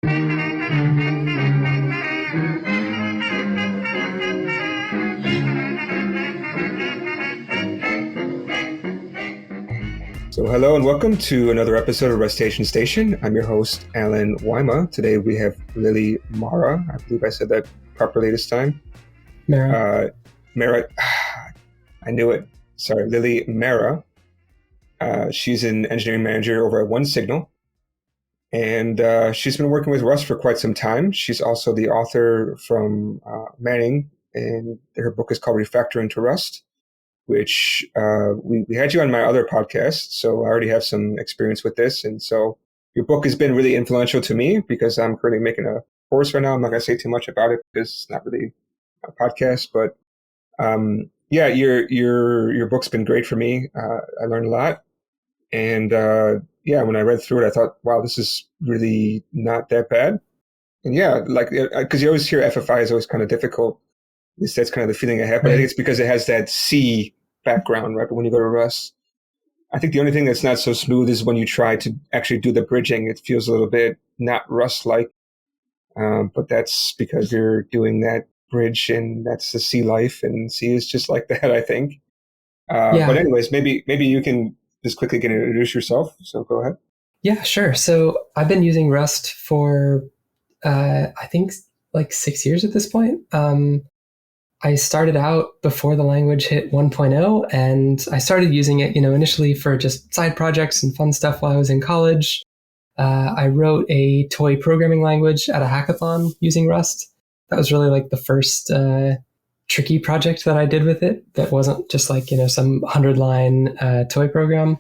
So hello and welcome to another episode of Rustacean Station. I'm your host, Alan Wyma. Today we have Lily Mara. I believe I said that properly this time. Mara. I knew it. Sorry, Lily Mara. She's an engineering manager over at OneSignal. And she's been working with Rust for quite some time. She's also the author from Manning, and her book is called Refactoring to Rust, which we had you on my other podcast, so I already have some experience with this. And so your book has been really influential to me because I'm currently making a course right now. I'm not going to say too much about it because it's not really a podcast, but yeah, your book's been great for me. I learned a lot. And yeah, when I read through it, I thought, wow, this is really not that bad. And yeah, like, because you always hear FFI is always kind of difficult. At least that's kind of the feeling I have. But I think it's because it has that C background, right? But when you go to Rust, I think the only thing that's not so smooth is when you try to actually do the bridging. It feels a little bit not Rust-like. But that's because you're doing that bridge, and that's the C life, and C is just like that, I think. But anyways, maybe you can just quickly introduce yourself. So go ahead. Yeah, sure. So I've been using Rust for, I think, like 6 years at this point. I started out before the language hit 1.0, and I started using it, initially for just side projects and fun stuff while I was in college. I wrote a toy programming language at a hackathon using Rust. That was really like the first tricky project that I did with it. That wasn't just like, some 100-line toy program.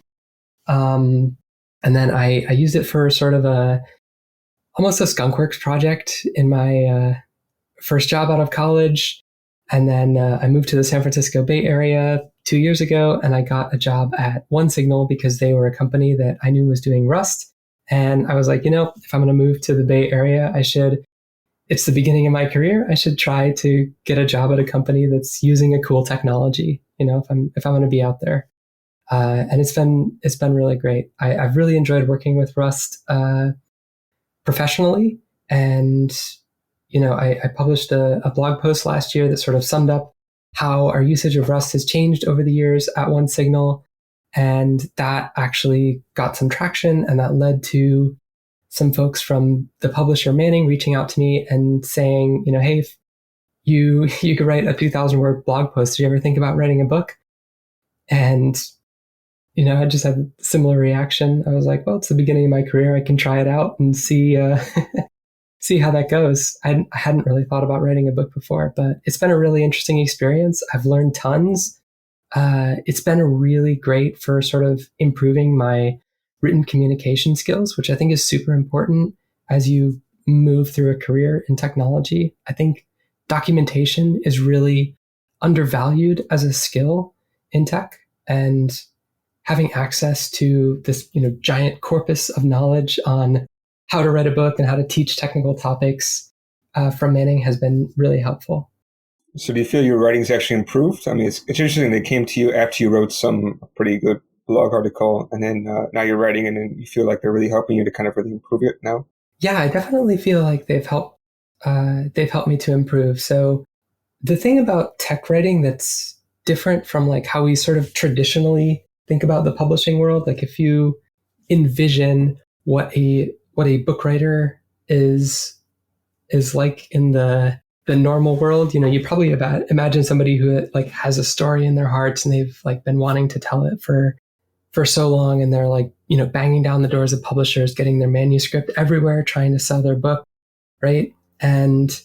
And then I used it for sort of almost a skunkworks project in my first job out of college. And then I moved to the San Francisco Bay Area 2 years ago, and I got a job at OneSignal because they were a company that I knew was doing Rust. And I was like, if I'm going to move to the Bay Area, it's the beginning of my career. I should try to get a job at a company that's using a cool technology, if I'm going to be out there. And it's been really great. I've really enjoyed working with Rust professionally. And I published a blog post last year that sort of summed up how our usage of Rust has changed over the years at OneSignal. And that actually got some traction, and that led to some folks from the publisher Manning reaching out to me and saying, hey, if you could write a 2,000-word blog post, do you ever think about writing a book? And, I just had a similar reaction. I was like, well, it's the beginning of my career. I can try it out and see see how that goes. I hadn't really thought about writing a book before, but it's been a really interesting experience. I've learned tons. It's been really great for sort of improving my written communication skills, which I think is super important as you move through a career in technology. I think documentation is really undervalued as a skill in tech, and having access to this, giant corpus of knowledge on how to write a book and how to teach technical topics from Manning has been really helpful. So do you feel your writing's actually improved? I mean, it's interesting they came to you after you wrote some pretty good blog article, and then now you're writing, and then you feel like they're really helping you to kind of really improve it now? Yeah, I definitely feel like they've helped me to improve. So the thing about tech writing that's different from like how we sort of traditionally think about the publishing world, like if you envision what a book writer is like in the normal world, you probably imagine somebody who like has a story in their hearts and they've like been wanting to tell it for so long, and they're like, banging down the doors of publishers, getting their manuscript everywhere, trying to sell their book, right? And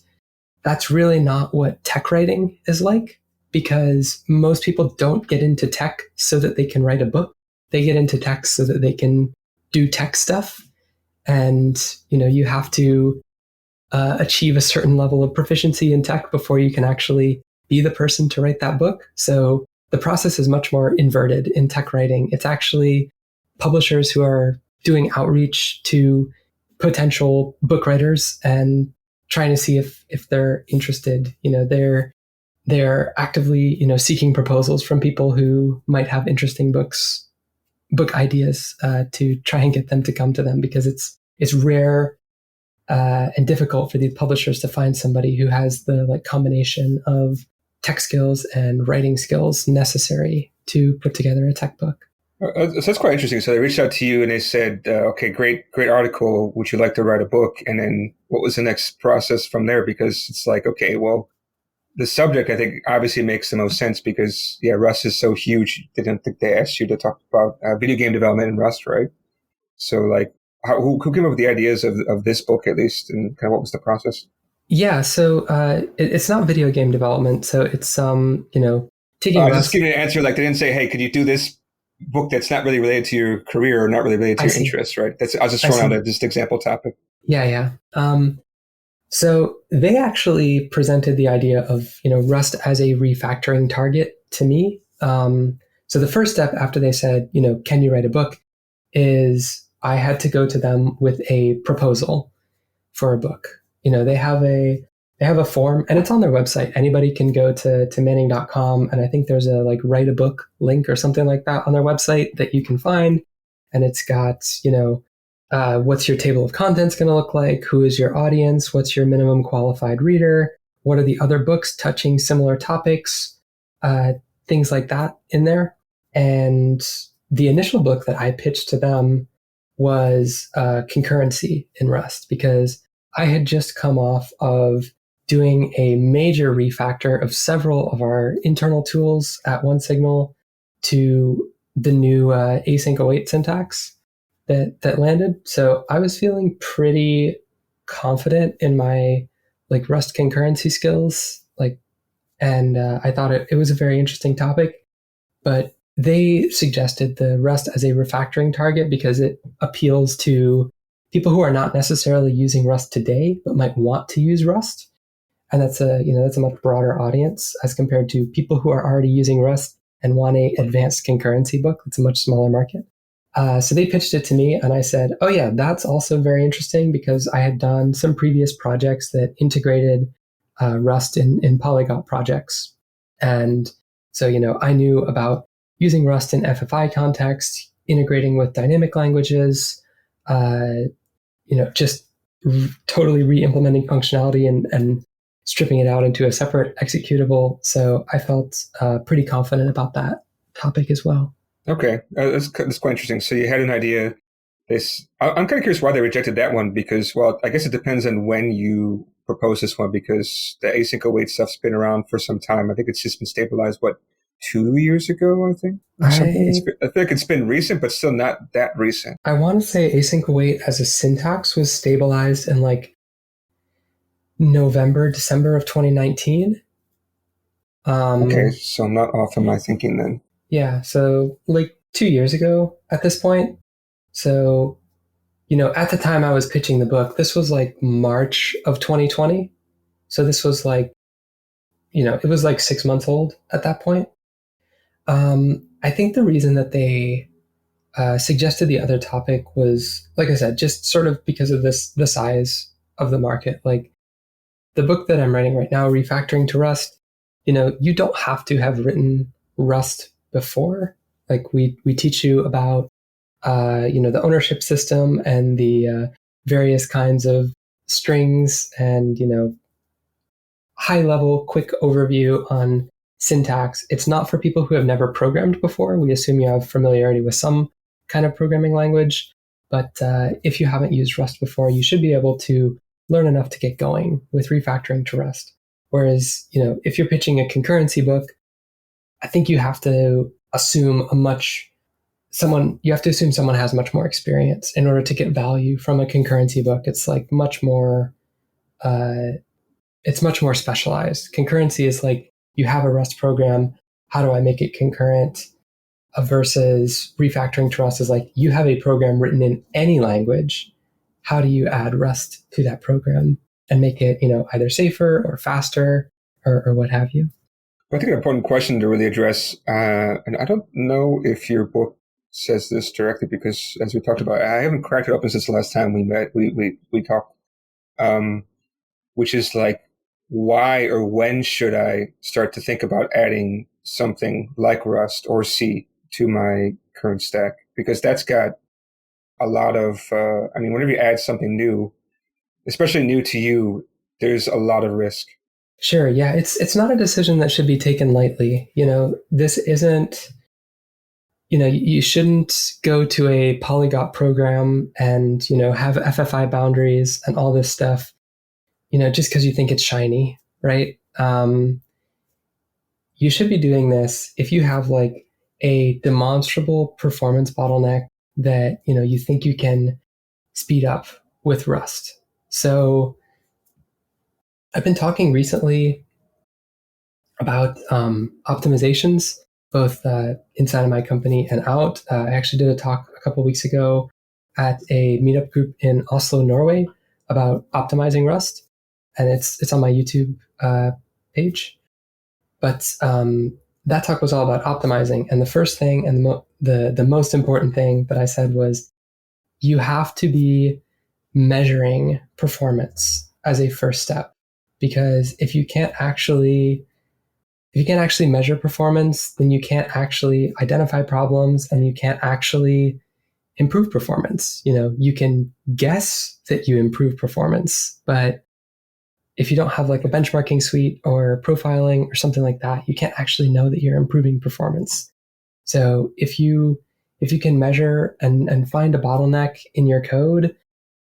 that's really not what tech writing is like, because most people don't get into tech so that they can write a book. They get into tech so that they can do tech stuff. And, you have to achieve a certain level of proficiency in tech before you can actually be the person to write that book. So the process is much more inverted in tech writing. It's actually publishers who are doing outreach to potential book writers and trying to see if they're interested. They're actively, seeking proposals from people who might have interesting book ideas to try and get them to come to them, because it's rare and difficult for the publishers to find somebody who has the like combination of tech skills and writing skills necessary to put together a tech book. So that's quite interesting. So they reached out to you and they said, "Okay, great article. Would you like to write a book?" And then what was the next process from there? Because it's like, okay, well, the subject I think obviously makes the most sense because yeah, Rust is so huge. They didn't think they asked you to talk about video game development in Rust, right? So like, who came up with the ideas of this book at least, and kind of what was the process? Yeah, so it's not video game development. So it's taking I was just Rust. giving an answer like they didn't say, "Hey, could you do this book that's not really related to your career or not really related to I your see. interests?" Right? That's I was just I throwing out see. a just example topic. Yeah, yeah. So they actually presented the idea of Rust as a refactoring target to me. So the first step after they said, can you write a book, is I had to go to them with a proposal for a book. They have a form and it's on their website. Anybody can go to manning.com, and I think there's a like write a book link or something like that on their website that you can find. And it's got, what's your table of contents going to look like? Who is your audience? What's your minimum qualified reader? What are the other books touching similar topics? Uh, Things like that in there. And the initial book that I pitched to them was concurrency in Rust, because I had just come off of doing a major refactor of several of our internal tools at OneSignal to the new async await syntax that landed. So I was feeling pretty confident in my like Rust concurrency skills, and I thought it was a very interesting topic. But they suggested the Rust as a refactoring target because it appeals to people who are not necessarily using Rust today but might want to use Rust, and that's a much broader audience as compared to people who are already using Rust and want a advanced concurrency book. It's a much smaller market. So they pitched it to me, and I said, "Oh yeah, that's also very interesting," because I had done some previous projects that integrated Rust in polyglot projects, and so I knew about using Rust in FFI context, integrating with dynamic languages, just totally re-implementing functionality and stripping it out into a separate executable. So I felt pretty confident about that topic as well. Okay, that's quite interesting. So you had an idea. I'm kind of curious why they rejected that one because, well, I guess it depends on when you propose this one because the async await stuff's been around for some time. I think it's just been stabilized, what, 2 years ago, I think, or something. I I feel like it's been recent, but still not that recent. I want to say async await as a syntax was stabilized in like November, December of 2019. Okay, Um, so I'm not off in my thinking then. yeah, so like 2 years ago at this point. So, at the time I was pitching the book, this was like March of 2020. So this was like, it was like 6 months old at that point. I think the reason that they suggested the other topic was, like I said, just sort of because of the size of the market. Like the book that I'm writing right now, Refactoring to Rust, you don't have to have written Rust before. Like we teach you about the ownership system and the various kinds of strings and high level quick overview on syntax. It's not for people who have never programmed before. We assume you have familiarity with some kind of programming language, but if you haven't used Rust before, you should be able to learn enough to get going with refactoring to Rust. Whereas, if you're pitching a concurrency book, I think you have to assume someone has much more experience in order to get value from a concurrency book. It's like uh, it's much more specialized. Concurrency is like you have a Rust program. How do I make it concurrent? Versus refactoring to Rust is like you have a program written in any language. How do you add Rust to that program and make it, either safer or faster or what have you? I think an important question to really address, and I don't know if your book says this directly because, as we talked about, I haven't cracked it open since the last time we met. We talked, um, which is like, why or when should I start to think about adding something like Rust or C to my current stack? Because that's got a lot of, I mean, whenever you add something new, especially new to you, there's a lot of risk. Sure, yeah, it's not a decision that should be taken lightly. This isn't, you shouldn't go to a polyglot program and, have FFI boundaries and all this stuff, just because you think it's shiny, right? You should be doing this if you have like a demonstrable performance bottleneck that, you think you can speed up with Rust. So I've been talking recently about optimizations, both inside of my company and out. I actually did a talk a couple of weeks ago at a meetup group in Oslo, Norway, about optimizing Rust, and it's on my YouTube page. But that talk was all about optimizing, and the first thing and the most important thing that I said was you have to be measuring performance as a first step, because if you can't actually measure performance, then you can't actually identify problems and you can't actually improve performance. You can guess that you improve performance, but if you don't have like a benchmarking suite or profiling or something like that, you can't actually know that you're improving performance. So if you can measure and find a bottleneck in your code,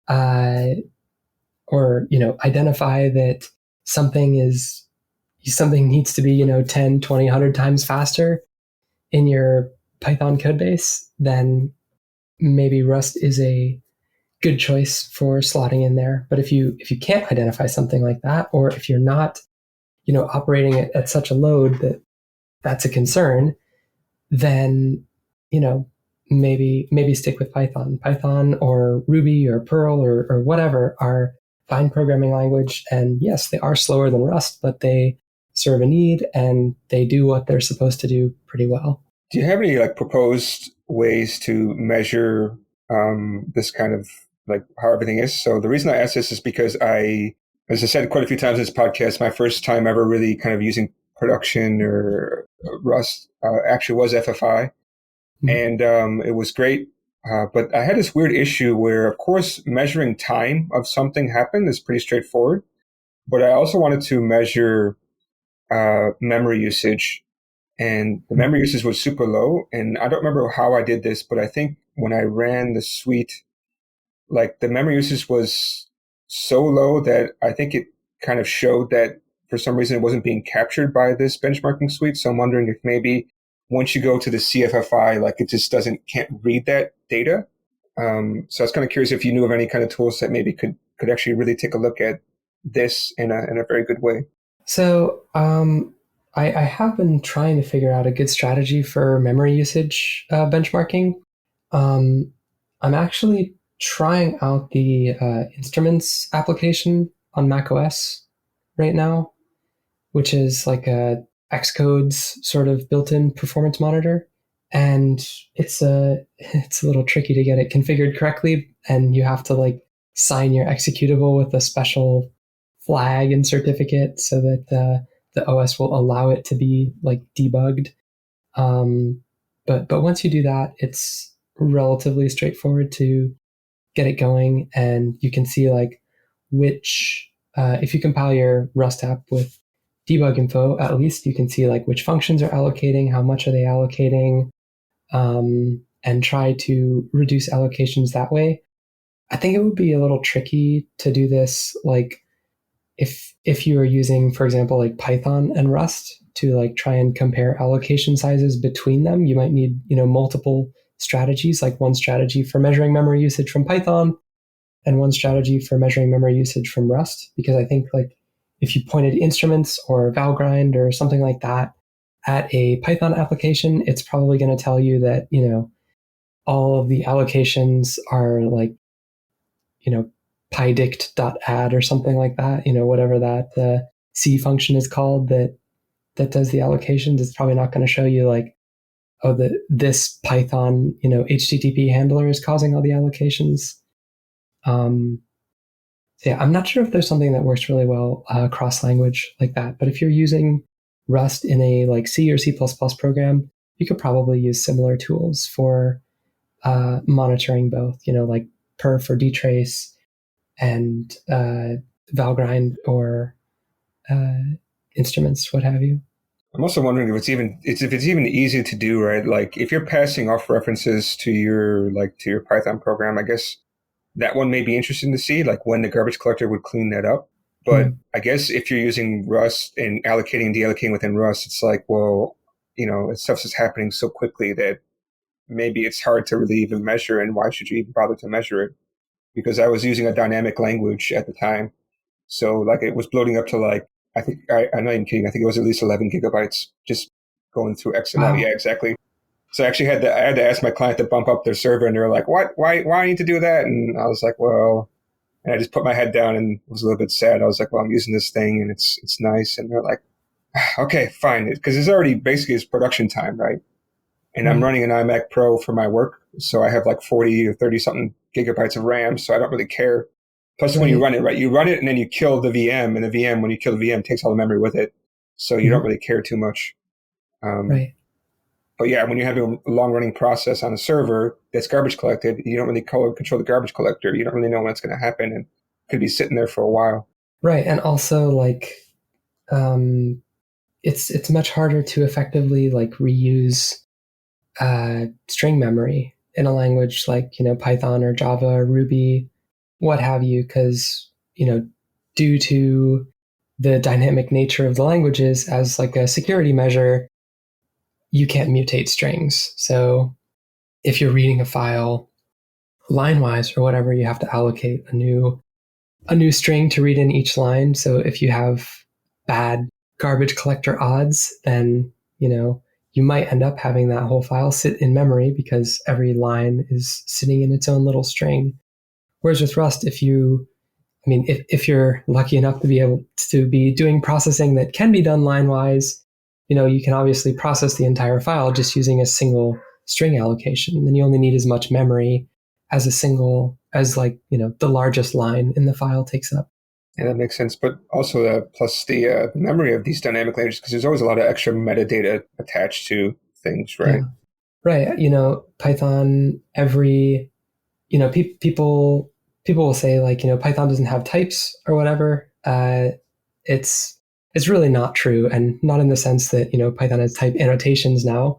or identify that something needs to be 10, 20, 100 times faster in your Python code base, then maybe Rust is a good choice for slotting in there. But if you can't identify something like that, or if you're not operating at such a load that that's a concern, then maybe stick with Python or Ruby or Perl or whatever are fine programming language. And yes, they are slower than Rust, but they serve a need and they do what they're supposed to do pretty well. Do you have any like proposed ways to measure this kind of like how everything is? So the reason I ask this is because as I said quite a few times in this podcast, my first time ever really kind of using production or Rust actually was FFI. And it was great. But I had this weird issue where, of course, measuring time of something happened is pretty straightforward. But I also wanted to measure memory usage. And the memory usage was super low. And I don't remember how I did this, but I think when I ran the suite, like the memory usage was so low that I think it kind of showed that for some reason it wasn't being captured by this benchmarking suite. So I'm wondering if maybe once you go to the CFFI, like it just can't read that data. So I was kind of curious if you knew of any kind of tools that maybe could actually really take a look at this in a very good way. So I have been trying to figure out a good strategy for memory usage benchmarking. I'm actually trying out the instruments application on macOS right now, which is like a Xcode's sort of built-in performance monitor. And it's a little tricky to get it configured correctly. And you have to like sign your executable with a special flag and certificate so that the OS will allow it to be like debugged. But once you do that, it's relatively straightforward to get it going, and you can see like which if you compile your Rust app with debug info, at least you can see like which functions are allocating, how much are they allocating, and try to reduce allocations that way. I think it would be a little tricky to do this like if you are using, for example, like Python and Rust to like try and compare allocation sizes between them. You might need multiple strategies, like one strategy for measuring memory usage from Python and one strategy for measuring memory usage from Rust. Because I think like if you pointed instruments or Valgrind or something like that at a Python application, it's probably going to tell you that all of the allocations are like pydict.add or something like that, whatever that C function is called that does the allocations. It's probably not going to show you like, oh, this Python, HTTP handler is causing all the allocations. Yeah, I'm not sure if there's something that works really well cross language like that. But if you're using Rust in a like C or C++ program, you could probably use similar tools for monitoring both, like perf or dtrace, and Valgrind or instruments, what have you. I'm also wondering if it's even easy to do, right? Like if you're passing off references to your Python program, I guess that one may be interesting to see, like when the garbage collector would clean that up. But Mm. I guess if you're using Rust and allocating and deallocating within Rust, it's like, well, stuff's just happening so quickly that maybe it's hard to really even measure, and why should you even bother to measure it? Because I was using a dynamic language at the time. So like it was bloating up to like, I'm not even kidding. I think it was at least 11 gigabytes just going through XML. Yeah, Wow. exactly. So I actually I had to ask my client to bump up their server, and they were like, "What? Why? Why do I need to do that?" And I was like, "Well," and I just put my head down and was a little bit sad. I was like, "Well, I'm using this thing, and it's nice." And they're like, "Okay, fine," because it's already basically it's production time, right? And I'm Right. running an iMac Pro for my work, so I have like 40 or 30 something gigabytes of RAM, so I don't really care. Plus, when you Right. run it, right, you run it and then you kill the VM, and the VM, when you kill the VM, takes all the memory with it, so you don't Mhm. really care too much. Um, Right. but yeah, when you have a long running process on a server that's garbage collected, you don't really control the garbage collector. You don't really know when it's going to happen, and could be sitting there for a while. Right. And also like um, it's much harder to effectively like reuse string memory in a language like Python or Java or Ruby, what have you, because due to the dynamic nature of the languages as like a security measure, you can't mutate strings. So if you're reading a file line wise or whatever, you have to allocate a new string to read in each line. So if you have bad garbage collector odds, then you might end up having that whole file sit in memory because every line is sitting in its own little string. Whereas with Rust, if you're lucky enough to be able to be doing processing that can be done line wise, you can obviously process the entire file just using a single string allocation. And then you only need as much memory as the largest line in the file takes up. And that makes sense. But also, plus the memory of these dynamic languages, because there's always a lot of extra metadata attached to things, right? Yeah. Right. Python, people will say like, Python doesn't have types or whatever. It's, it's really not true. And not in the sense that, Python has type annotations now.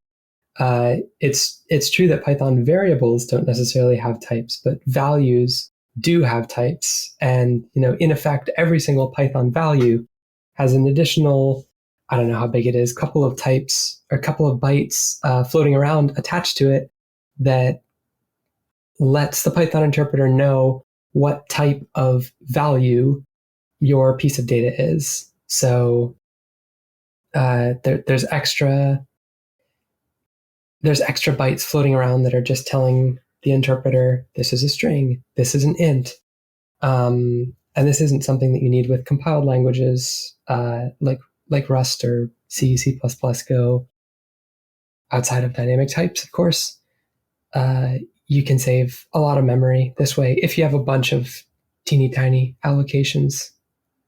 It's true that Python variables don't necessarily have types, but values do have types. And, in effect, every single Python value has an additional, I don't know how big it is, couple of types or a couple of bytes floating around attached to it that lets the Python interpreter know what type of value your piece of data is. So there's extra bytes floating around that are just telling the interpreter this is a string, this is an int, and this isn't something that you need with compiled languages like Rust or C, C++, Go. Outside of dynamic types, of course, you can save a lot of memory this way if you have a bunch of teeny tiny allocations.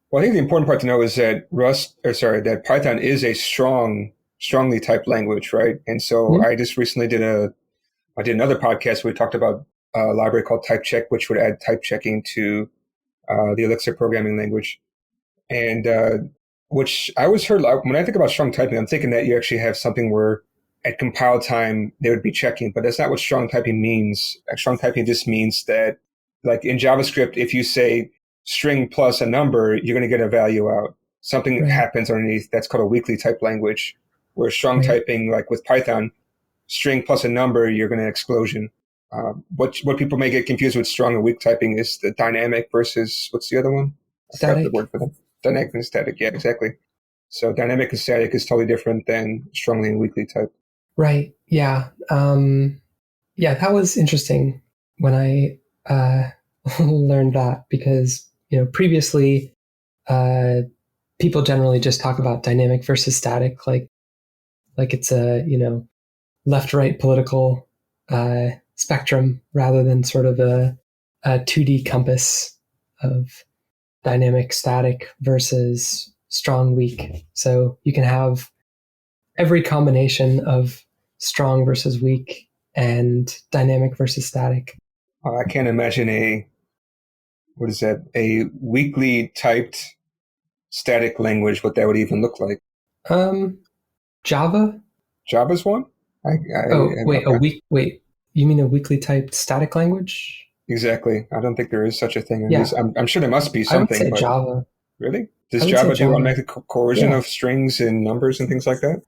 Well, I think the important part to know is that that Python is a strongly typed language, right? And so Mm-hmm. I just recently I did another podcast where we talked about a library called type check, which would add type checking to the Elixir programming language. And which I always heard, when I think about strong typing, I'm thinking that you actually have something where at compile time they would be checking, but that's not what strong typing means. Strong typing just means that, like in JavaScript, if you say string plus a number, you're going to get a value out. Something Right, happens underneath. That's called a weakly type language. Where strong right. typing, like with Python, string plus a number, you're going to explosion. What people may get confused with strong and weak typing is the dynamic versus what's the other one? I forgot the word Static. for them. Dynamic and static. Yeah, exactly. So dynamic and static is totally different than strongly and weakly type. Right. Yeah. Yeah, that was interesting when I learned that because previously uh, people generally just talk about dynamic versus static, like it's a left right political spectrum rather than sort of a 2D compass of dynamic static versus strong weak. So you can have every combination of strong versus weak and dynamic versus static. I can't imagine what is that? A weakly typed static language, what that would even look like. Um, Java. Java's one? Oh, I'm wait, a not week. Wait, you mean a weakly typed static language? exactly. I don't think there is such a thing. At Yeah, least I'm sure there must be I would something, say but Java. really? I Does would say Java do Java. automatic coercion Yeah. of strings and numbers and things like that?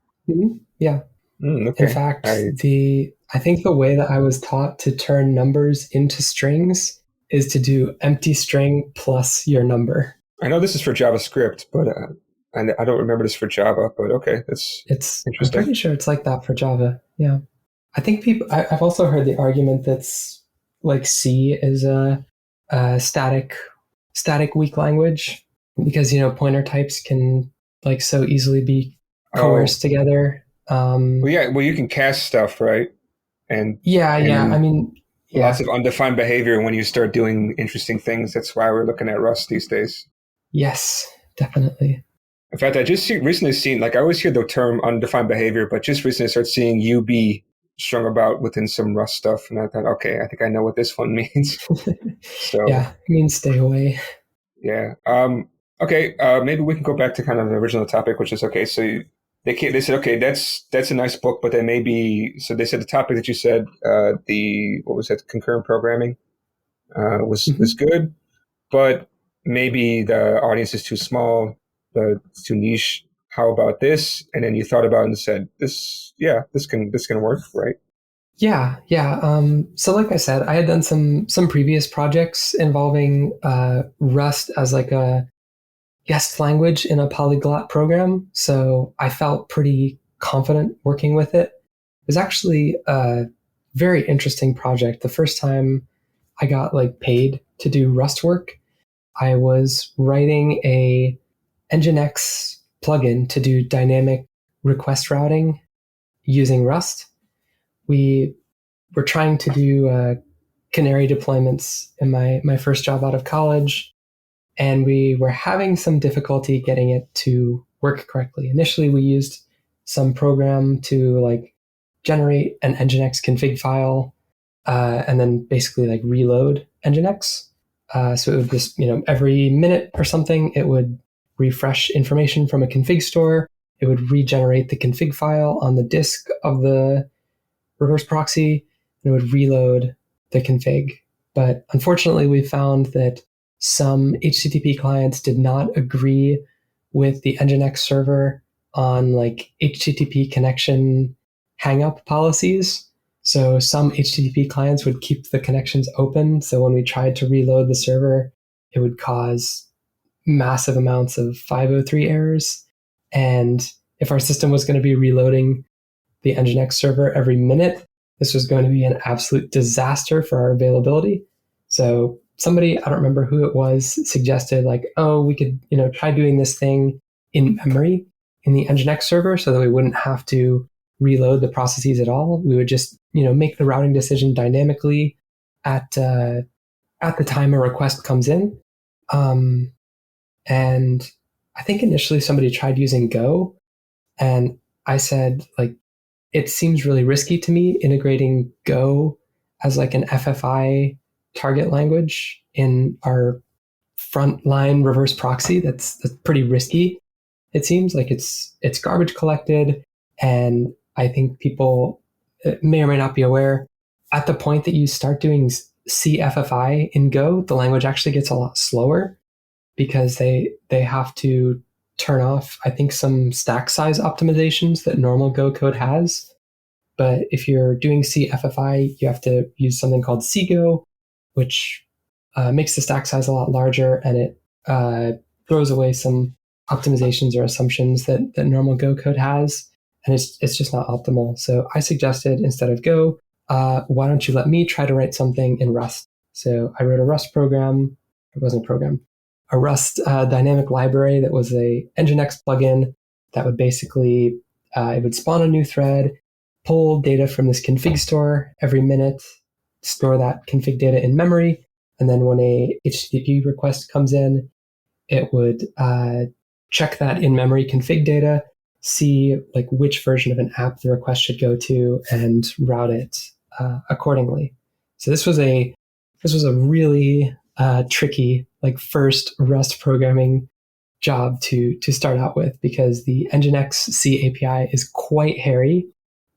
Yeah. In Okay. fact, I think the way that I was taught to turn numbers into strings is to do empty string plus your number. I know this is for JavaScript, but I don't remember this for Java. But okay, that's I'm interesting. pretty sure it's like that for Java. Yeah. I think I've also heard the argument that's like C is a static weak language because, pointer types can like so easily be Oh, coerced together. well, yeah. Well, you can cast stuff, right? And Yeah. Yeah. I and mean, lots yeah. of undefined behavior when you start doing interesting things. That's why we're looking at Rust these days. Yes, definitely. In fact, recently seen, like I always hear the term undefined behavior, but just recently started seeing UB strung about within some Rust stuff. And I thought, okay, I think I know what this one means. So Yeah, I mean, stay away. yeah. Okay. Maybe we can go back to kind of the original topic, which is okay. So they said, okay, that's a nice book, but then maybe, so they said the topic that you said, what was that? Concurrent programming, was Mhm. good, but maybe the audience is too small, it's too niche. How about this? And then you thought about it and said, yeah, this can work, right? Yeah, yeah. So, like I said, I had done some previous projects involving Rust as like a guest language in a polyglot program. So I felt pretty confident working with it. It was actually a very interesting project. The first time I got like paid to do Rust work, I was writing a Nginx plugin to do dynamic request routing using Rust. We were trying to do Canary deployments in my first job out of college, and we were having some difficulty getting it to work correctly. Initially, we used some program to like generate an Nginx config file and then basically like reload Nginx. So it would just, every minute or something, it would refresh information from a config store. It would regenerate the config file on the disk of the reverse proxy, and it would reload the config. But unfortunately, we found that some HTTP clients did not agree with the Nginx server on like HTTP connection hangup policies. So some HTTP clients would keep the connections open. So when we tried to reload the server, it would cause massive amounts of 503 errors. And if our system was going to be reloading the Nginx server every minute, this was going to be an absolute disaster for our availability. So somebody, I don't remember who it was, suggested like, oh, we could, try doing this thing in memory in the Nginx server so that we wouldn't have to reload the processes at all. We would just, make the routing decision dynamically at at the time a request comes in. Um, and I think initially somebody tried using Go, and I said like, it seems really risky to me integrating Go as like an FFI target language in our frontline reverse proxy. That's pretty risky. It seems like it's garbage collected, and I think people may or may not be aware. At the point that you start doing CFFI in Go, the language actually gets a lot slower because they have to turn off, I think, some stack size optimizations that normal Go code has. But if you're doing CFFI, you have to use something called CGO, which makes the stack size a lot larger, and it throws away some optimizations or assumptions that normal Go code has, and it's just not optimal. So I suggested instead of Go, why don't you let me try to write something in Rust? So I wrote a Rust program. It wasn't a program, a Rust dynamic library that was a Nginx plugin that would basically it would spawn a new thread, pull data from this config store every minute, store that config data in memory, and then when a HTTP request comes in, it would check that in memory config data, see like which version of an app the request should go to, and route it accordingly. So this was a really tricky, like first Rust programming job to start out with, because the Nginx C API is quite hairy.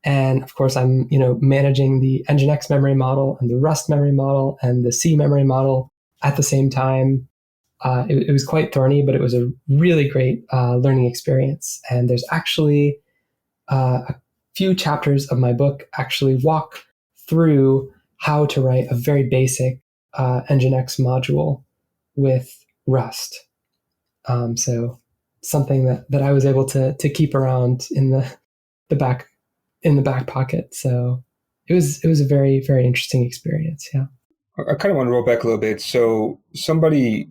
And of course, I'm managing the Nginx memory model and the Rust memory model and the C memory model at the same time. It was quite thorny, but it was a really great learning experience. And there's actually a few chapters of my book actually walk through how to write a very basic Nginx module with Rust. So something that I was able to keep around in the back pocket. So it was a very, very interesting experience. Yeah. I kind of want to roll back a little bit. So somebody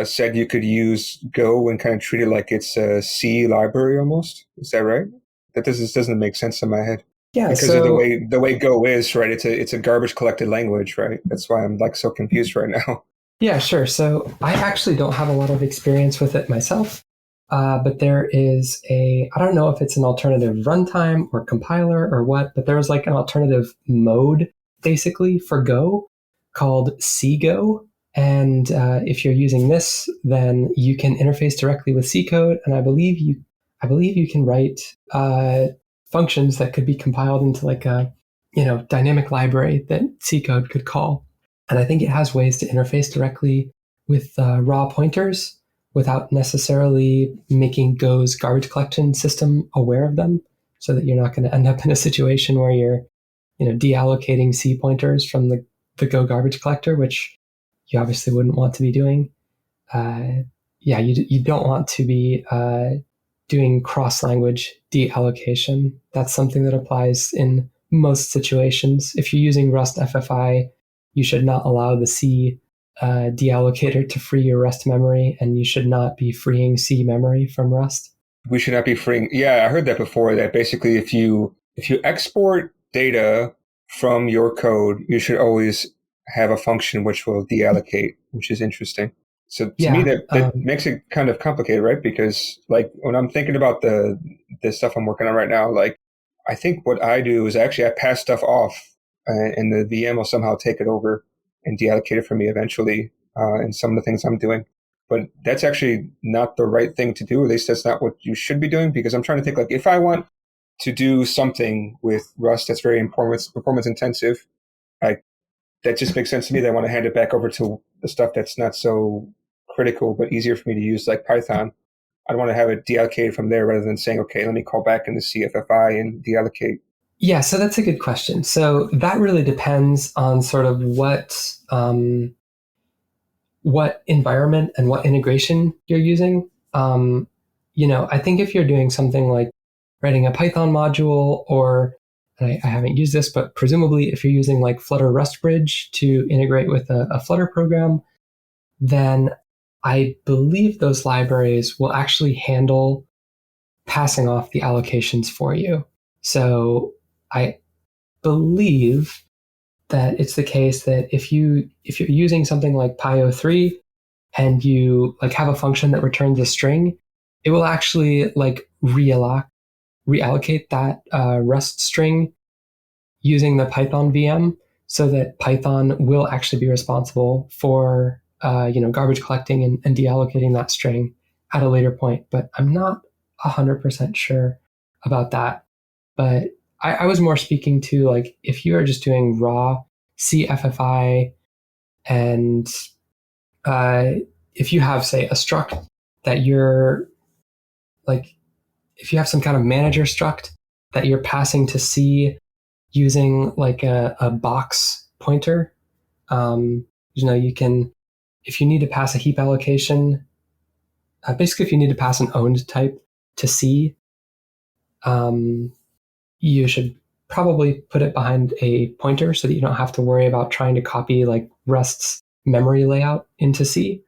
said you could use Go and kind of treat it like it's a C library almost. Is that right? That doesn't make sense in my head Yeah. because of the So way Go is, right? It's a garbage collected language, right? That's why I'm like so confused right now. yeah, sure. So I actually don't have a lot of experience with it myself. But there is I don't know if it's an alternative runtime or compiler or what, but there was like an alternative mode basically for Go called CGo. And if you're using this, then you can interface directly with C code. And I believe you can write functions that could be compiled into like a dynamic library that C code could call. And I think it has ways to interface directly with raw pointers without necessarily making Go's garbage collection system aware of them, so that you're not going to end up in a situation where you're, deallocating C pointers from the Go garbage collector, which you obviously wouldn't want to be doing. Yeah, you don't want to be doing cross-language deallocation. That's something that applies in most situations. If you're using Rust FFI, you should not allow the C deallocator to free your Rust memory, and you should not be freeing C memory from Rust. We should not be freeing. Yeah, I heard that before. That basically, if you export data from your code, you should always have a function which will deallocate, which is interesting. So to me, Yeah, that makes it kind of complicated, right? Because like when I'm thinking about the stuff I'm working on right now, like I think what I do is actually I pass stuff off, and the VM will somehow take it over and deallocate it for me eventually. And some of the things I'm doing. But that's actually not the right thing to do. At least that's not what you should be doing, because I'm trying to think like if I want to do something with Rust that's very performance intensive, I, that just makes sense to me that I want to hand it back over to the stuff that's not so critical but easier for me to use, like Python. I want to have it deallocated from there rather than saying, okay, let me call back into CFFI and deallocate. yeah. So that's a good question. So that really depends on sort of what environment and what integration you're using. I think if you're doing something like writing a Python module, or I haven't used this, but presumably if you're using like Flutter Rust Bridge to integrate with a Flutter program, then I believe those libraries will actually handle passing off the allocations for you. So I believe that it's the case that if you're using something like Pyo3 and you like have a function that returns a string, it will actually like reallocate that Rust string using the Python VM, so that Python will actually be responsible for garbage collecting and deallocating that string at a later point. But I'm not 100% sure about that. But I was more speaking to like if you are just doing raw CFFI, and if you have, say, a struct that you're like, if you have some kind of manager struct that you're passing to C using like a box pointer, you can, if you need to pass a heap allocation, basically if you need to pass an owned type to C, you should probably put it behind a pointer so that you don't have to worry about trying to copy like Rust's memory layout into C.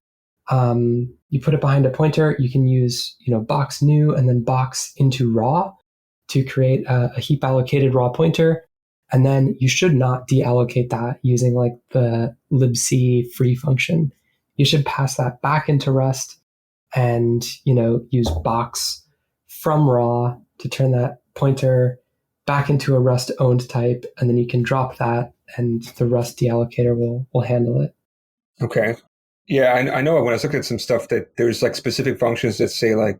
You put it behind a pointer. You can use box new and then box into raw to create a heap allocated raw pointer. And then you should not deallocate that using like the libc free function. You should pass that back into Rust and use box from raw to turn that pointer back into a Rust owned type, and then you can drop that and the Rust deallocator will handle it. Okay. Yeah, I know when I was looking at some stuff that there's like specific functions that say like,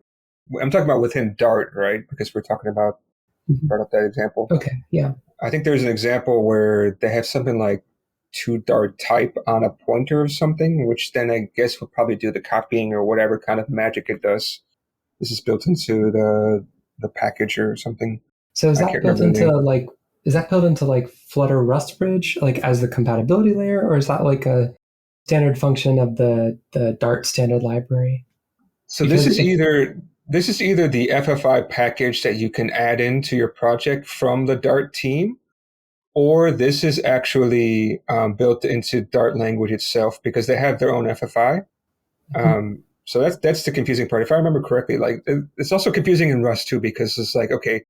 I'm talking about within Dart, right? Because we're talking about, Mhm. brought up that example. Okay, yeah. I think there's an example where they have something like to Dart type on a pointer or something, which then I guess would probably do the copying or whatever kind of magic it does. This is built into the package or something. So I can't remember the name. is that built into like Flutter Rust Bridge, like as the compatibility layer, or is that like a standard function of the Dart standard library? So Because if this is either the FFI package that you can add into your project from the Dart team, or this is actually built into Dart language itself because they have their own FFI. So that's the confusing part. If I remember correctly, like it's also confusing in Rust too because it's like okay,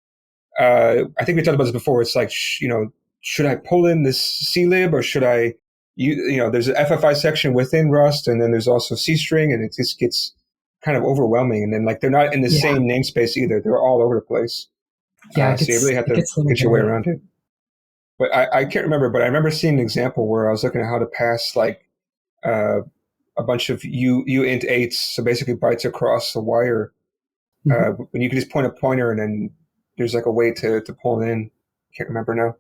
I think we talked about this before. It's like should I pull in this clib or should I there's an FFI section within Rust and then there's also C string and it just gets kind of overwhelming. And then like they're not in the yeah, same namespace either. They're all over the place. yeah, So you really have it to gets a little get your way blurry. around it. But I can't remember, but I remember seeing an example where I was looking at how to pass like uh, a bunch of U int eights, so basically bytes across the wire. Mhm. When you can just point a pointer and then there's like a way to pull it in. Can't remember now.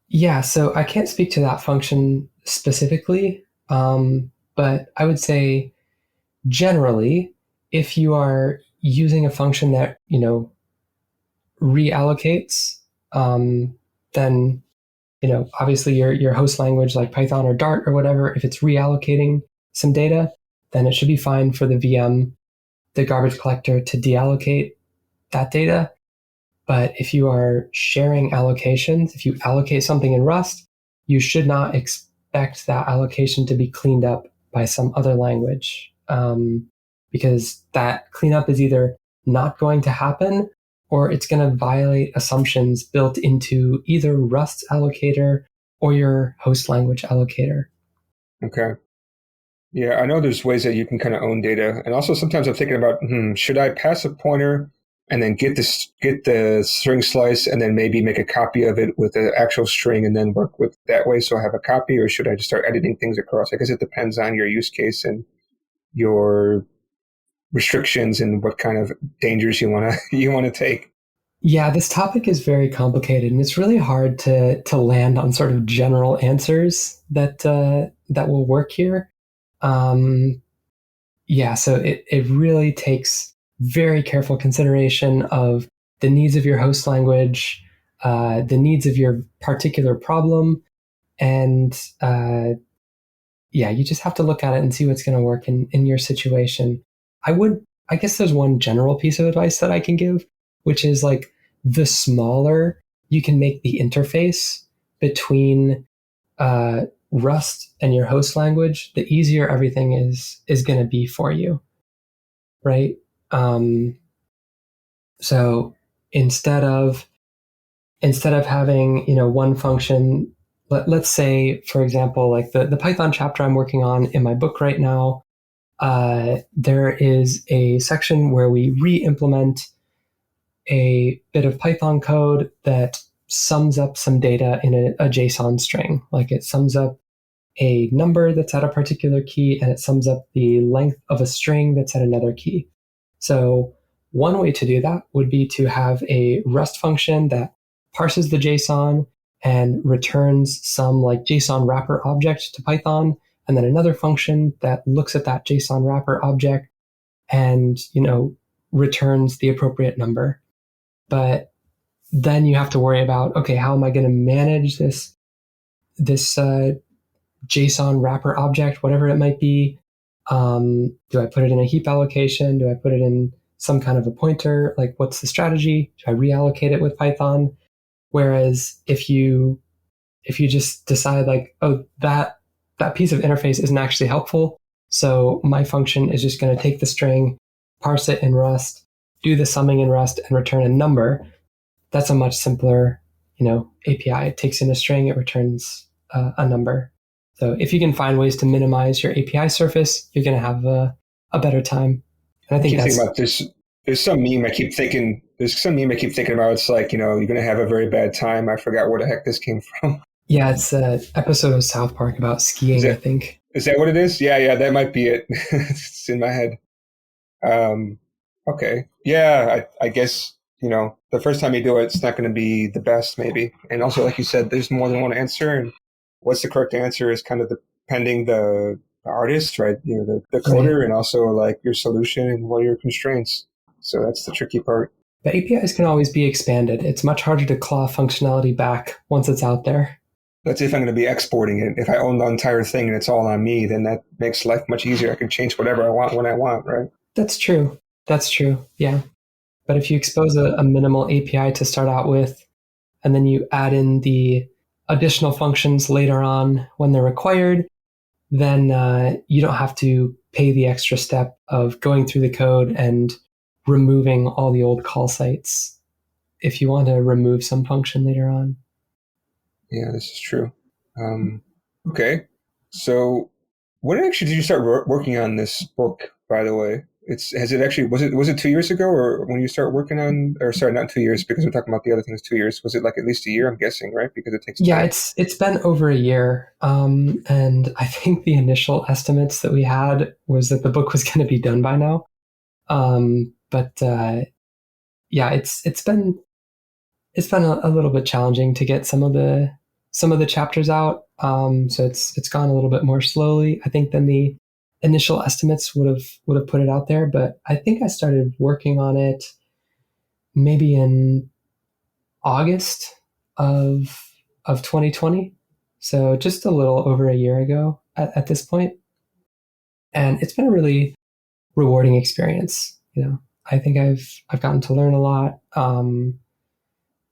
Yeah, so I can't speak to that function specifically, but I would say generally, if you are using a function that reallocates, then obviously your host language like Python or Dart or whatever, if it's reallocating some data, then it should be fine for the VM, the garbage collector, to deallocate that data. But if you are sharing allocations, if you allocate something in Rust, you should not expect that allocation to be cleaned up by some other language, because that cleanup is either not going to happen or it's going to violate assumptions built into either Rust's allocator or your host language allocator. Okay. Yeah, I know there's ways that you can kind of own data, and also sometimes I'm thinking about, should I pass a pointer and then get the string slice and then maybe make a copy of it with the actual string and then work with that way so I have a copy, or should I just start editing things across? I guess it depends on your use case and your restrictions and what kind of dangers you wanna take. Yeah, this topic is very complicated, and it's really hard to land on sort of general answers that will work here. Um, yeah, so it really takes very careful consideration of the needs of your host language, the needs of your particular problem, and yeah, you just have to look at it and see what's going to work in your situation. I guess there's one general piece of advice that I can give, which is like the smaller you can make the interface between Rust and your host language, the easier everything is going to be for you, right? Um, so instead of having one function, let's say for example, like the Python chapter I'm working on in my book right now, there is a section where we re-implement a bit of Python code that sums up some data in a JSON string. Like it sums up a number that's at a particular key and it sums up the length of a string that's at another key. So one way to do that would be to have a Rust function that parses the JSON and returns some like JSON wrapper object to Python, and then another function that looks at that JSON wrapper object and returns the appropriate number. But then you have to worry about, okay, how am I going to manage this JSON wrapper object, whatever it might be? Do I put it in a heap allocation? Do I put it in some kind of a pointer? Like, what's the strategy? Do I reallocate it with Python? Whereas if you just decide like, oh, that piece of interface isn't actually helpful, so my function is just going to take the string, parse it in Rust, do the summing in Rust, and return a number. That's a much simpler, API. It takes in a string, it returns a number. So if you can find ways to minimize your API surface, you're going to have a better time. And I I think keep thinking that's about this. There's some meme I keep thinking. There's some meme I keep thinking about. It's like you're gonna have a very bad time. I forgot where the heck this came from. yeah, it's an episode of South Park about Is skiing, I it? think. Is that what it is? Yeah, yeah, that might be it. It's in my head. Um, okay. Yeah, I guess, the first time you do it, it's not going to be the best, maybe. And also, like you said, there's more than one answer. And what's the correct answer is kind of depending the artist, right? The Right. coder, and also like your solution and what are your constraints. So that's the tricky part. The APIs can always be expanded. It's much harder to claw functionality back once it's out there. Let's say if I'm going to be exporting it, if I own the entire thing and it's all on me, then that makes life much easier. I can change whatever I want when I want, right? That's true. That's true. Yeah. But if you expose a minimal API to start out with, and then you add in the additional functions later on when they're required, then you don't have to pay the extra step of going through the code and removing all the old call sites if you want to remove some function later on. Yeah, this is true. Um, okay. So when actually did you start working on this book, by the way? Has it actually, was it 2 years ago, or when you start working on, or sorry, not 2 years, because we're talking about the other things, 2 years. Was it like at least a year, I'm guessing, right? Because it takes Yeah, time. it's been over a year, and I think the initial estimates that we had was that the book was going to be done by now. But yeah, it's been a little bit challenging to get some of the chapters out. So it's gone a little bit more slowly, I think, than the initial estimates would have put it out there. But I think I started working on it maybe in August of of 2020. So just a little over a year ago at this point. And it's been a really rewarding experience. I think I've gotten to learn a lot.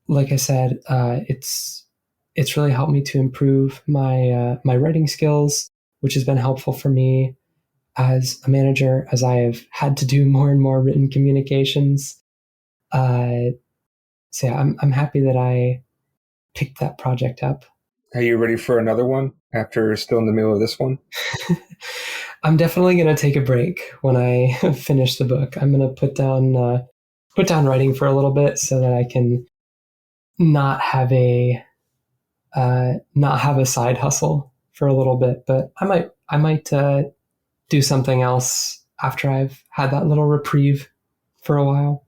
Like I said, it's really helped me to improve my writing skills, which has been helpful for me as a manager, as I have had to do more and more written communications. Uh, so yeah, I'm happy that I picked that project up. Are you ready for another one after still in the middle of this one? I'm definitely going to take a break when I finish the book. I'm going to put down writing for a little bit so that I can not have a not have a side hustle for a little bit. But I might do something else after I've had that little reprieve for a while.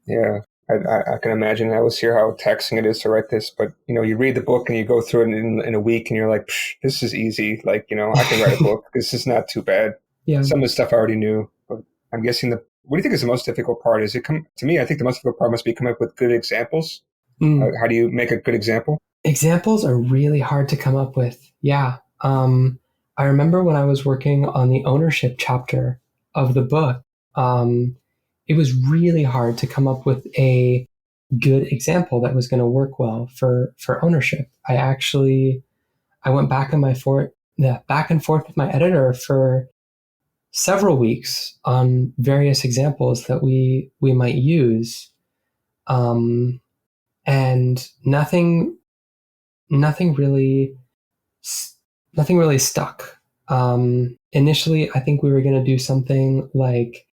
Yeah, I can imagine. I always hear how taxing it is to write this, but you read the book and you go through it in a week, and you're like, Psh, "This is easy." Like, I can write a book. This is not too bad. Yeah. Some of the stuff I already knew, but I'm guessing What do you think is the most difficult part? Is it come to me? I think the most difficult part must be coming up with good examples. Mm. How do you make a good example? Examples are really hard to come up with. Yeah. I remember when I was working on the ownership chapter of the book, um, it was really hard to come up with a good example that was going to work well for ownership. I went back and forth with my editor for several weeks on various examples that we might use, um, and nothing really nothing really stuck. Initially, I think we were going to do something like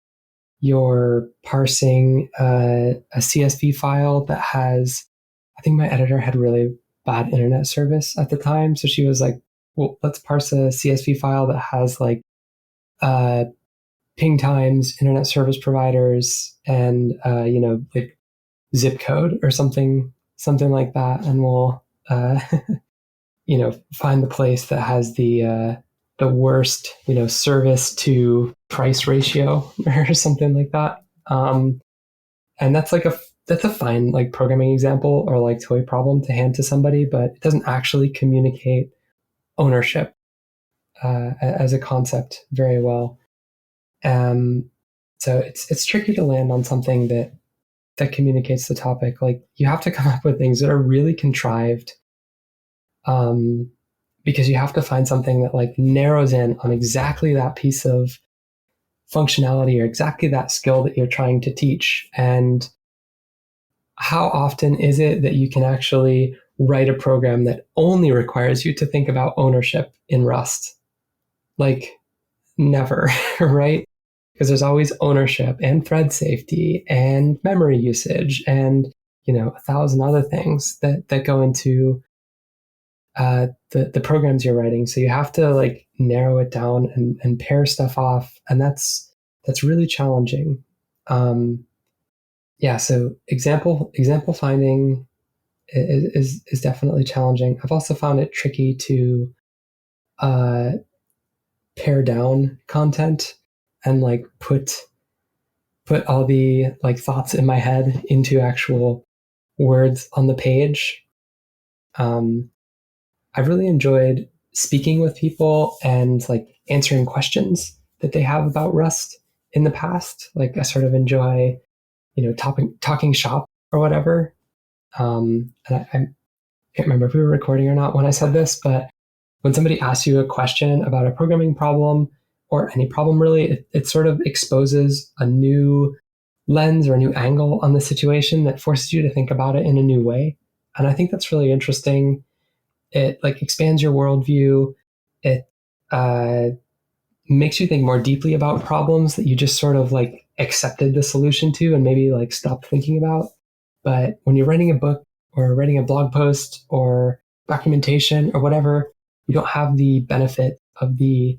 you're parsing a CSV file that has. I think my editor had really bad internet service at the time, so she was like, "Well, let's parse a CSV file that has like uh, ping times, internet service providers, and like zip code or something like that, and we'll find the place that has the worst service to price ratio or something like that. And that's a fine like programming example or like toy problem to hand to somebody, but it doesn't actually communicate ownership as a concept very well. Um, so it's tricky to land on something that communicates the topic. Like you have to come up with things that are really contrived, um, because you have to find something that like narrows in on exactly that piece of functionality or exactly that skill that you're trying to teach. And how often is it that you can actually write a program that only requires you to think about ownership in Rust? Like never, right? Because there's always ownership and thread safety and memory usage and 1,000 other things that go into the programs you're writing. So you have to like narrow it down and pair stuff off, and that's really challenging. Um, yeah, so example finding is definitely challenging. I've also found it tricky to uh, pare down content and like put all the like thoughts in my head into actual words on the page. Um, I've really enjoyed speaking with people and like answering questions that they have about Rust in the past. Like I sort of enjoy, talking shop or whatever. And I can't remember if we were recording or not when I said this, but when somebody asks you a question about a programming problem or any problem really, it sort of exposes a new lens or a new angle on the situation that forces you to think about it in a new way. And I think that's really interesting. It like expands your worldview. It uh, makes you think more deeply about problems that you just sort of like accepted the solution to and maybe like stopped thinking about. But when you're writing a book or writing a blog post or documentation or whatever, you don't have the benefit of the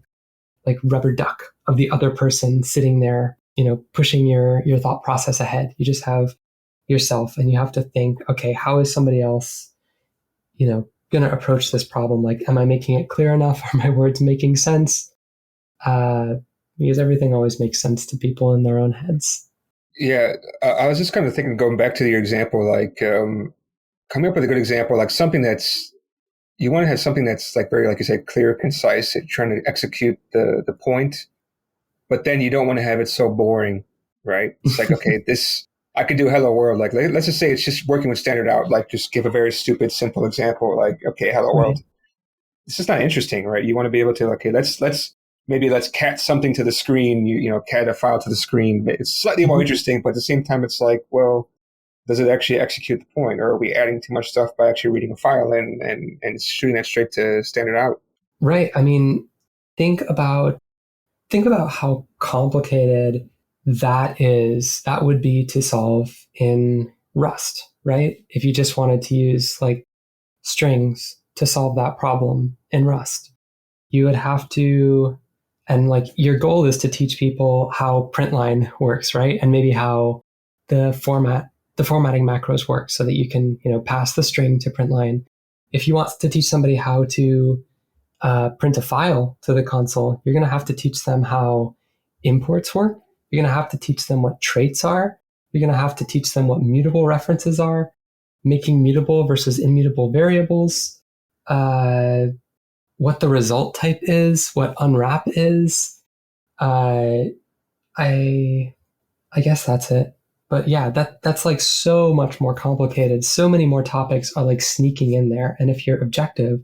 like rubber duck of the other person sitting there, pushing your thought process ahead. You just have yourself and you have to think, okay, how is somebody else, going to approach this problem? Like, am I making it clear enough? Are my words making sense? Because everything always makes sense to people in their own heads. Yeah, I was just kind of thinking, going back to your example, like coming up with a good example, like something that's you want to have something that's like very, like you said, clear, concise, trying to execute the point, but then you don't want to have it so boring, right? It's like, okay, this I could do hello world. Like let's just say it's just working with standard out. Like just give a very stupid, simple example. Like, okay, hello world. Right. It's just not interesting, right? You want to be able to, okay, let's cat something to the screen. Cat a file to the screen. It's slightly more Mm-hmm. interesting, but at the same time, it's like, well, does it actually execute the point, or are we adding too much stuff by actually reading a file and shooting that straight to standard out? Right. I mean, think about think about how complicated that would be to solve in Rust, right? If you just wanted to use like strings to solve that problem in Rust, you would have to, and like your goal is to teach people how printline works, right? And maybe how the formatting macros work so that you can, pass the string to printline. If you want to teach somebody how to print a file to the console, you're going to have to teach them how imports work. You're going to have to teach them what traits are. You're going to have to teach them what mutable references are, making mutable versus immutable variables, uh, what the result type is, what unwrap is. Uh, I I guess that's it. But yeah, that's like so much more complicated. So many more topics are like sneaking in there. And if your objective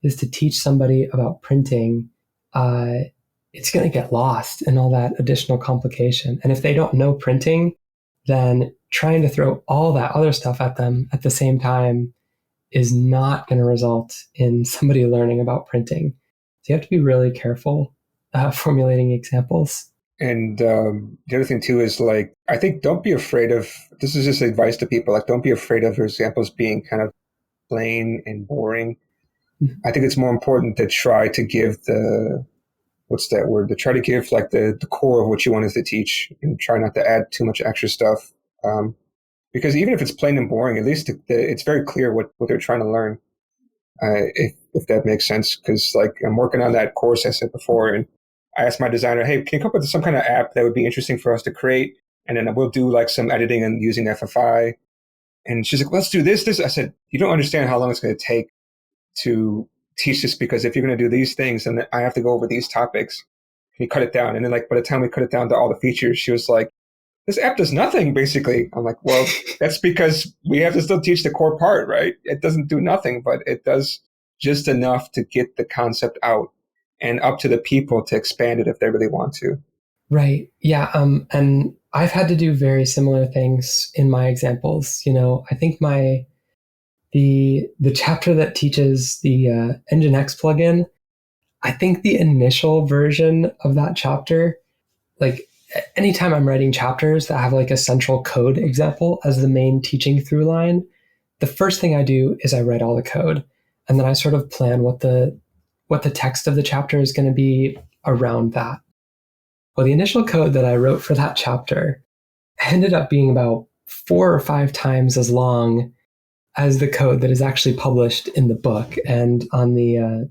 is to teach somebody about printing, uh, it's going to get lost in all that additional complication. And if they don't know printing, then trying to throw all that other stuff at them at the same time is not going to result in somebody learning about printing. So you have to be really careful formulating examples. And the other thing too is, like, I think, don't be afraid of, this is just advice to people, like don't be afraid of your examples being kind of plain and boring. I think it's more important to try to give what's that word? To try to give like the core of what you want us to teach, and try not to add too much extra stuff. Because even if it's plain and boring, at least it's very clear what they're trying to learn. If that makes sense, because like I'm working on that course I said before, and I asked my designer, hey, can you come up with some kind of app that would be interesting for us to create, and then we'll do like some editing and using FFI. And she's like, let's do this. I said, you don't understand how long it's going to take to teach this, because if you're going to do these things, and I have to go over these topics, can you cut it down? And then like by the time we cut it down to all the features, she was like, this app does nothing basically. I'm like, well, that's because we have to still teach the core part, right? It doesn't do nothing, but it does just enough to get the concept out, and up to the people to expand it if they really want to. Right. Yeah. And I've had to do very similar things in my examples. I think the chapter that teaches the Nginx plugin, I think the initial version of that chapter, like anytime I'm writing chapters that have like a central code example as the main teaching through line, the first thing I do is I write all the code. and then I sort of plan what the text of the chapter is going to be around that. Well, the initial code that I wrote for that chapter ended up being about 4 or 5 times as long as the code that is actually published in the book and on the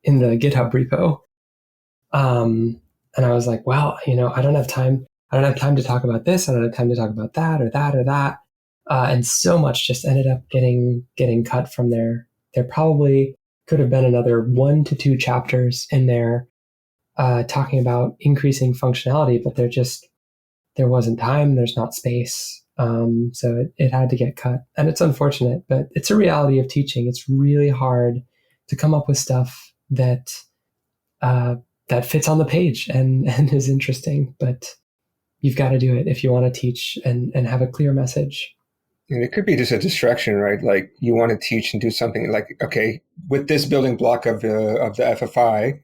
in the GitHub repo. And I was like, well, I don't have time. I don't have time to talk about this. I don't have time to talk about that or that or that. And so much just ended up getting cut from there. There probably could have been another 1 to 2 chapters in there talking about increasing functionality, but there wasn't time. There's not space. So it had to get cut. And it's unfortunate, but it's a reality of teaching. It's really hard to come up with stuff that fits on the page and is interesting, but you've got to do it if you want to teach and have a clear message. And it could be just a distraction, right? Like you want to teach and do something like, okay, with this building block of the FFI,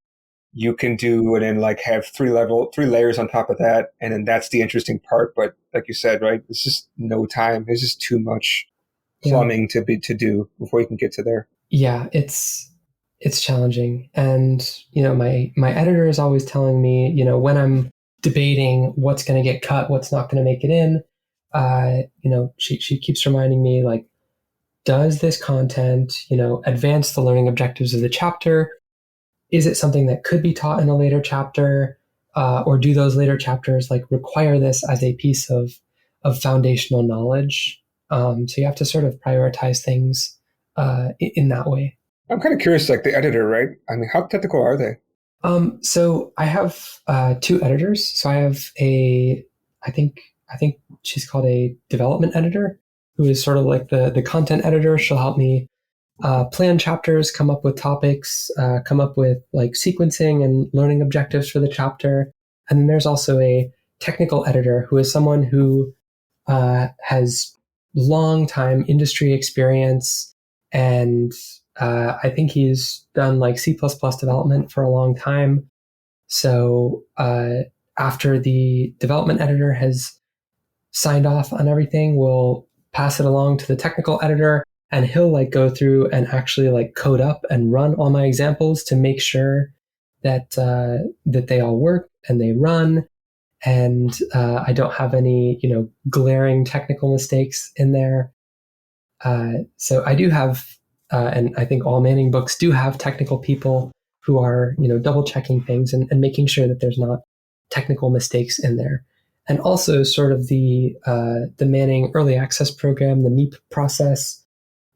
you can do it and like have 3 layers on top of that. And then that's the interesting part. But like you said, right, it's just no time. There's just too much plumbing to do before you can get to there. Yeah, it's challenging. And, my editor is always telling me, when I'm debating what's going to get cut, what's not going to make it in, she keeps reminding me, like, does this content, advance the learning objectives of the chapter? Is it something that could be taught in a later chapter? Or do those later chapters like require this as a piece of foundational knowledge? So you have to sort of prioritize things in that way. I'm kind of curious, like the editor, right? I mean, how technical are they? So I have 2 editors. So I have I think she's called a development editor, who is sort of like the content editor. She'll help me plan chapters, come up with topics, come up with like sequencing and learning objectives for the chapter. And then there's also a technical editor, who is someone who has long time industry experience, and I think he's done like C++ development for a long time. So after the development editor has signed off on everything, we'll pass it along to the technical editor, and he'll like go through and actually like code up and run all my examples to make sure that that they all work and they run, and I don't have any glaring technical mistakes in there. So I do have, and I think all Manning books do have technical people who are double checking things and making sure that there's not technical mistakes in there. And also sort of the Manning Early Access Program, the MEEP process,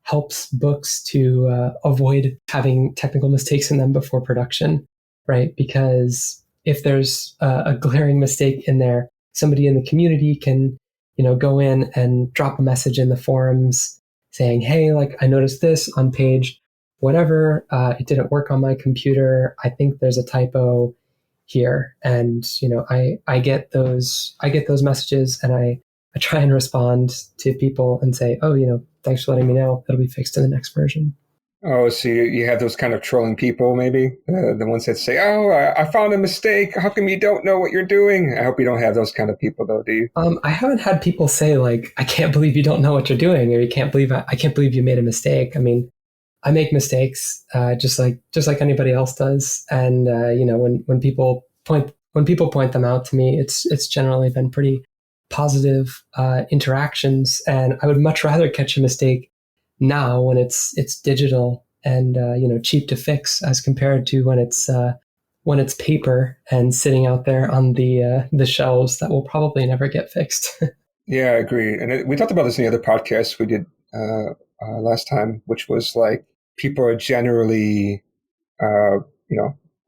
helps books to avoid having technical mistakes in them before production, right? Because if there's a glaring mistake in there, somebody in the community can, go in and drop a message in the forums saying, hey, like I noticed this on page whatever, it didn't work on my computer. I think there's a typo here. And, I get those messages, and I try and respond to people and say, oh, thanks for letting me know. It'll be fixed in the next version. Oh, so you have those kind of trolling people, maybe? The ones that say, oh, I found a mistake. How come you don't know what you're doing? I hope you don't have those kind of people, though, do you? I haven't had people say, like, I can't believe you don't know what you're doing, or I can't believe you made a mistake. I mean, I make mistakes just like anybody else does. And, when people point them out to me, it's generally been pretty positive interactions. And I would much rather catch a mistake now when it's digital and cheap to fix, as compared to when it's paper and sitting out there on the shelves that will probably never get fixed. Yeah, I agree. And we talked about this in the other podcast we did last time, which was like people are generally,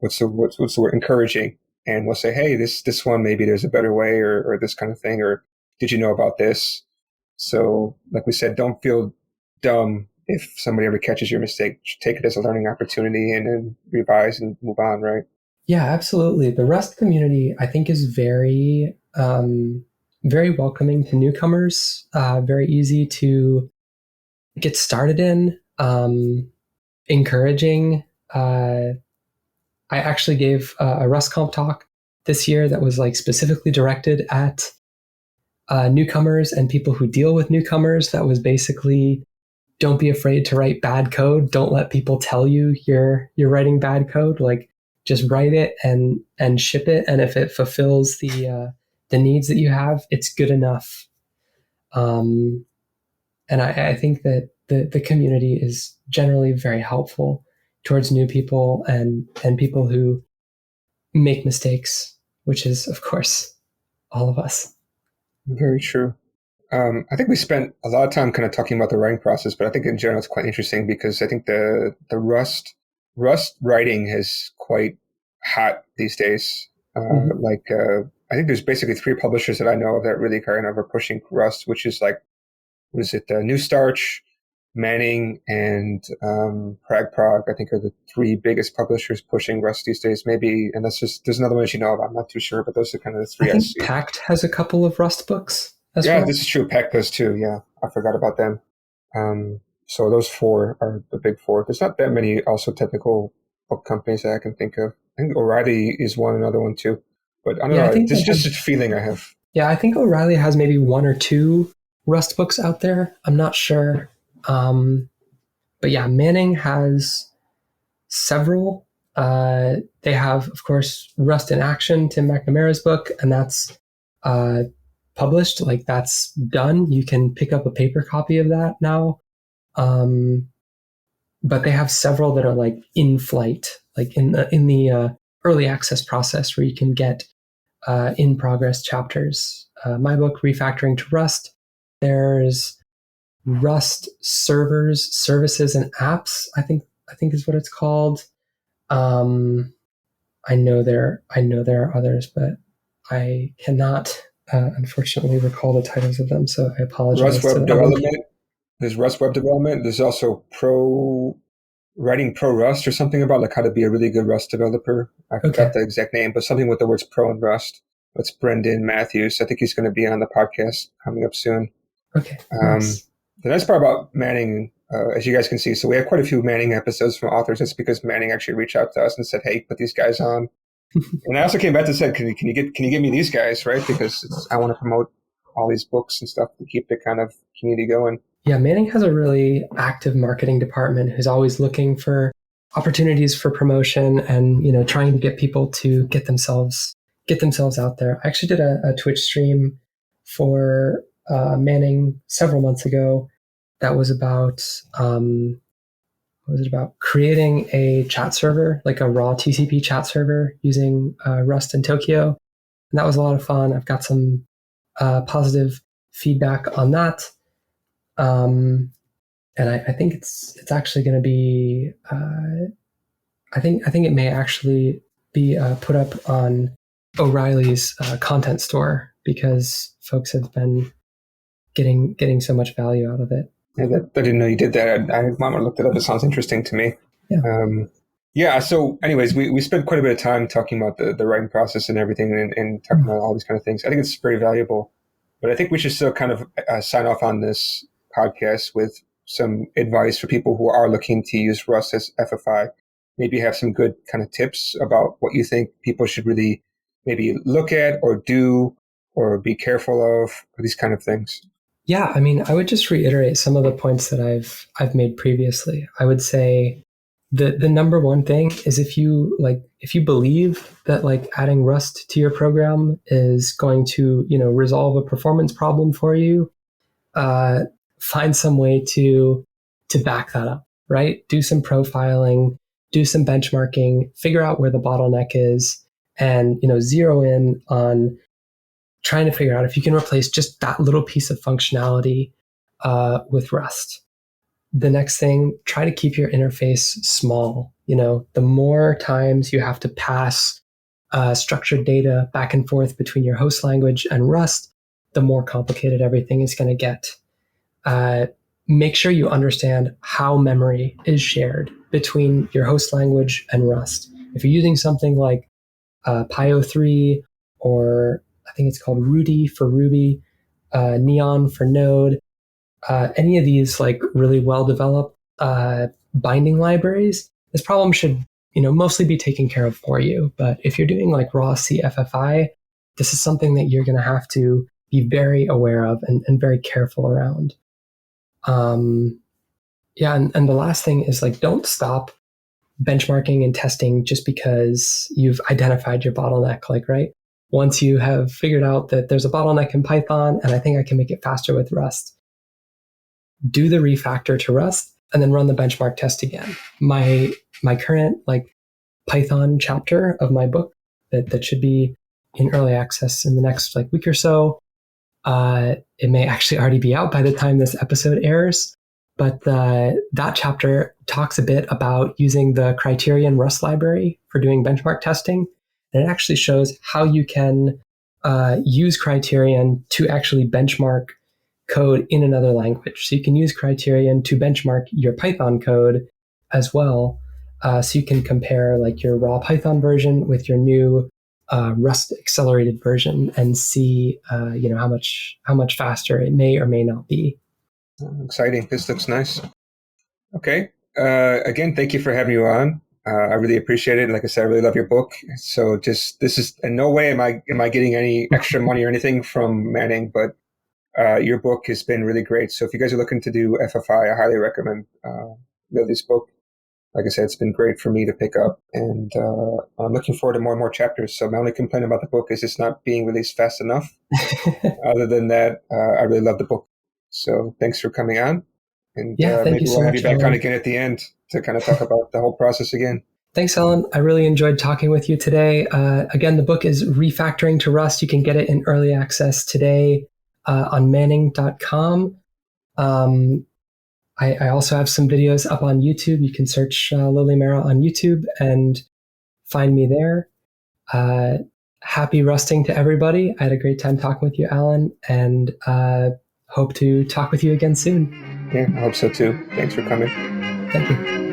what's the word, encouraging, and we'll say, hey, this one maybe there's a better way, or this kind of thing, or did you know about this? So, like we said, don't feel dumb if somebody ever catches your mistake. Take it as a learning opportunity and then revise and move on, right? Yeah, absolutely. The Rust community, I think, is very, very welcoming to newcomers, very easy to get started in, encouraging. I actually gave a RustConf talk this year that was like specifically directed at newcomers and people who deal with newcomers. That was basically don't be afraid to write bad code. Don't let people tell you you're writing bad code. Like just write it and ship it. And if it fulfills the needs that you have, it's good enough. And I think that the community is generally very helpful towards new people and people who make mistakes, which is, of course, all of us. Very true. I think we spent a lot of time kind of talking about the writing process, but I think in general it's quite interesting because I think the Rust writing is quite hot these days. I think there's basically three publishers that I know of that really kind of are pushing Rust, which is like, what is it? New Starch, Manning, and Prague. I think are the three biggest publishers pushing Rust these days. Maybe, and that's just there's another one that you know of. I'm not too sure, but those are kind of the three I I think see. Pact has a couple of Rust books as Yeah, well. this is true. Peck does too. Yeah, I forgot about them. So those four are the big four. There's not that many also technical book companies that I can think of. I think O'Reilly is another one too. But I don't Yeah, I know. think This is just a feeling I have. I think O'Reilly has maybe one or two Rust books out there. I'm not sure. But yeah, Manning has several. They have, of course, Rust in Action, Tim McNamara's book, and that's published. Like that's done. You can pick up a paper copy of that now. But they have several that are like in flight, like in the early access process, where you can get in progress chapters. My book, Refactoring to Rust. There's Rust servers, services, and apps. I think is what it's called. I know there are others, but I cannot unfortunately recall the titles of them. So I apologize. Rust Web Development. There's Rust Web Development. There's also writing pro Rust or something about like how to be a really good Rust developer. I forgot the exact name, but something with the words pro and Rust. That's Brendan Matthews. I think he's going to be on the podcast coming up soon. Okay. Nice. The nice part about Manning, as you guys can see, so we have quite a few Manning episodes from authors. It's because Manning actually reached out to us and said, "Hey, put these guys on." And I also came back and said, "Can you give me these guys, right? Because I want to promote all these books and stuff to keep the kind of community going." Yeah, Manning has a really active marketing department who's always looking for opportunities for promotion and trying to get people to get themselves out there. I actually did a Twitch stream for Manning several months ago that was about what was it about? Creating a chat server, like a raw TCP chat server using Rust in Tokyo. And that was a lot of fun. I've got some positive feedback on that. And I think it's actually going to be. I think it may actually be put up on O'Reilly's content store because folks have been getting so much value out of it. Yeah, I didn't know you did that. I Mama looked it up. It sounds interesting to me. Yeah. So, anyways, we spent quite a bit of time talking about the writing process and everything, and talking about all these kind of things. I think it's very valuable, but I think we should still kind of sign off on this podcast with some advice for people who are looking to use Rust as FFI. Maybe have some good kind of tips about what you think people should really maybe look at or do or be careful of, or these kind of things. Yeah, I mean, I would just reiterate some of the points that I've made previously. I would say the number one thing is if you believe that like adding Rust to your program is going to resolve a performance problem for you, find some way to back that up, right? Do some profiling, do some benchmarking, figure out where the bottleneck is, and zero in on trying to figure out if you can replace just that little piece of functionality with Rust. The next thing, try to keep your interface small. The more times you have to pass structured data back and forth between your host language and Rust, the more complicated everything is going to get. Make sure you understand how memory is shared between your host language and Rust. If you're using something like Pio3 or I think it's called Rudy for Ruby, Neon for Node, any of these like really well-developed binding libraries, this problem should mostly be taken care of for you. But if you're doing like raw CFFI, this is something that you're going to have to be very aware of and very careful around. Yeah, and the last thing is like, don't stop benchmarking and testing just because you've identified your bottleneck. Like, right, once you have figured out that there's a bottleneck in Python and I think I can make it faster with Rust, do the refactor to Rust and then run the benchmark test again. My current like Python chapter of my book that should be in early access in the next like week or so. It may actually already be out by the time this episode airs, but that chapter talks a bit about using the Criterion Rust library for doing benchmark testing. And it actually shows how you can use Criterion to actually benchmark code in another language. So you can use Criterion to benchmark your Python code as well. So you can compare like your raw Python version with your new Rust accelerated version and see how much faster it may or may not be. Exciting. This looks nice. Okay. Again, thank you for having you on. I really appreciate it. Like I said, I really love your book. So just this is in no way am I getting any extra money or anything from Manning, but your book has been really great. So if you guys are looking to do FFI, I highly recommend Lily's book. Like I said, it's been great for me to pick up, and I'm looking forward to more and more chapters. So my only complaint about the book is it's not being released fast enough. Other than that, I really love the book. So thanks for coming on, and Yeah, thank maybe you so we'll have much, you back on Alan. again at the end to kind of talk about the whole process again. Thanks, Alan. I really enjoyed talking with you today. Again, the book is Refactoring to Rust. You can get it in early access today on manning.com. I also have some videos up on YouTube. You can search Lily Mera on YouTube and find me there. Happy rusting to everybody. I had a great time talking with you, Alan, and hope to talk with you again soon. Yeah, I hope so too. Thanks for coming. Thank you.